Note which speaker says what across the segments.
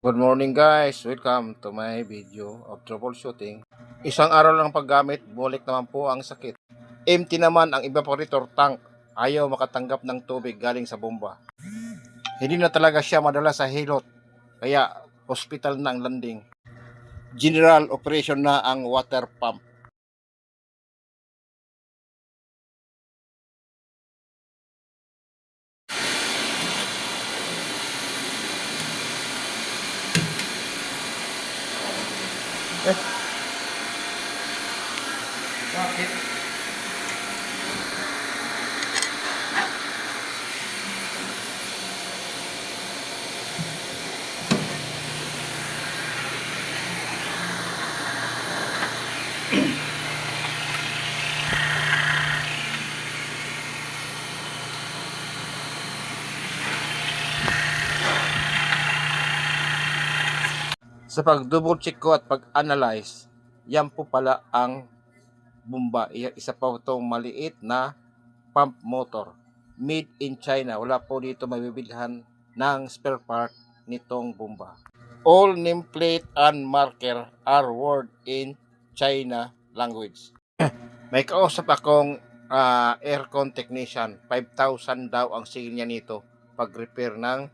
Speaker 1: Good morning guys, welcome to my video of troubleshooting. Isang araw lang paggamit, bulik naman po ang sakit. Empty naman ang evaporator tank, ayaw makatanggap ng tubig galing sa bomba. Hindi na talaga siya madala sa hilot, kaya hospital na ang landing. General operation na ang water pump. Bakit? Sa pag-double check ko at pag-analyze, yan po pala ang bomba. Isa pa itong maliit na pump motor. Made in China. Wala po dito mabibilhan ng spare part nitong bomba. All nameplate and marker are word in China language. May kausap akong aircon technician. 5,000 daw ang sale niya nito pag-repair ng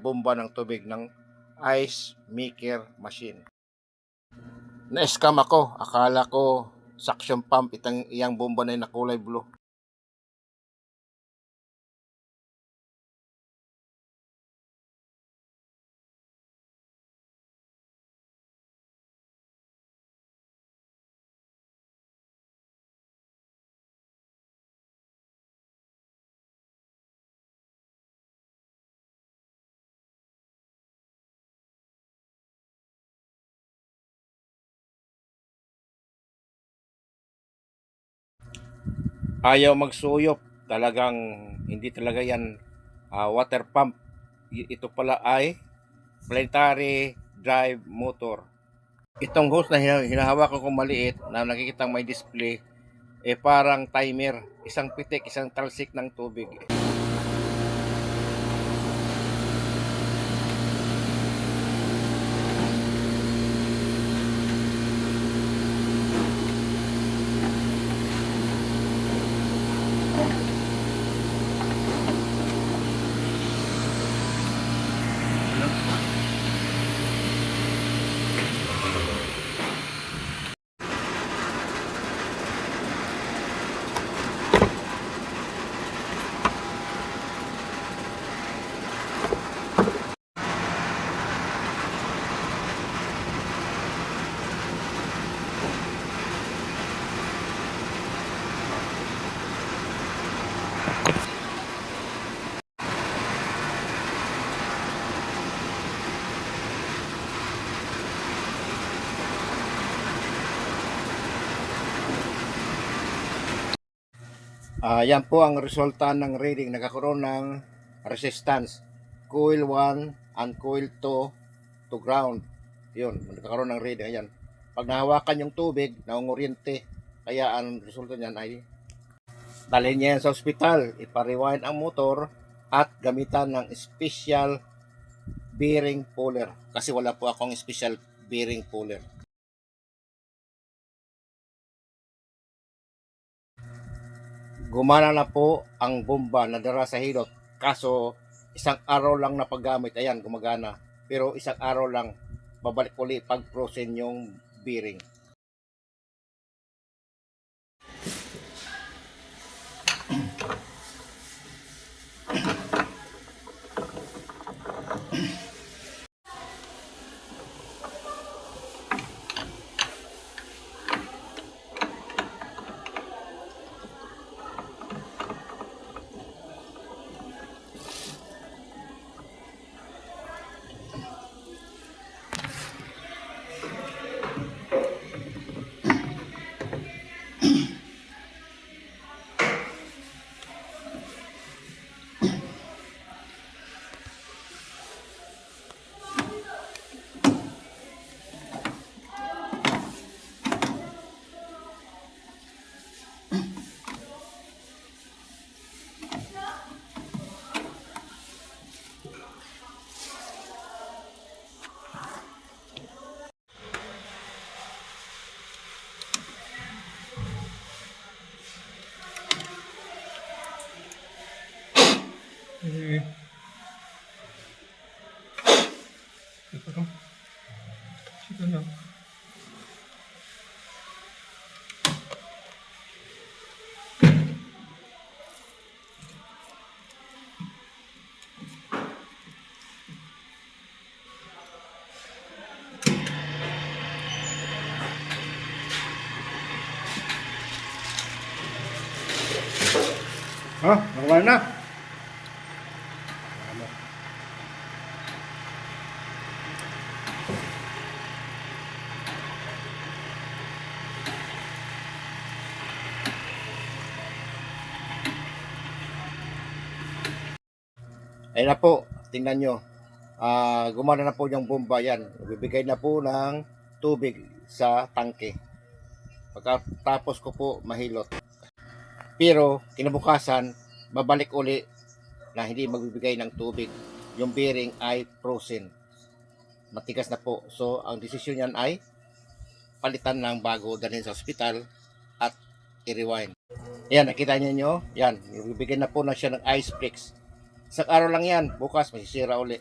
Speaker 1: bomba ng tubig ng ice maker machine. Na-scam ako. Akala ko suction pump iyang bomba na kulay blue. Ayaw magsuyop, talagang hindi talaga yan water pump. Ito pala ay planetary drive motor. Itong hose na hinahawakan ko maliit na nakikita may display parang timer, isang pitik, isang talsik ng tubig. Yan po ang resulta ng reading. Nagkakaroon ng resistance. Coil 1 and coil 2 to ground. Yun, nagkakaroon ng reading. Ayan. Pag nahawakan yung tubig, naunguryente. Kaya ang resulta niyan ay dalhin niya yan sa ospital. Ipa-rewind ang motor at gamitan ng special bearing puller. Kasi wala po akong special bearing puller. Gumana na po ang bomba na dara sa hilot. Kaso isang araw lang na paggamit, ayan, gumagana. Pero isang araw lang, babalik uli pag-frozen yung bearing.
Speaker 2: Eh, ito lang. Ito lang. Ha? Nakuha na?
Speaker 1: Ayun na po, tingnan nyo. Gumana na po yung bomba yan. Bibigay na po ng tubig sa tangke. Pagkatapos ko po mahilot. Pero kinabukasan, babalik uli na hindi magbibigay ng tubig. Yung bearing ay frozen. Matigas na po. So, ang desisyon niyan ay palitan ng bago, dalhin sa ospital at i-rewind. Yan, nakita niyo nyo? Yan, bibigyan na po na siya ng ice bricks. Isang araw lang yan, bukas masisira uli.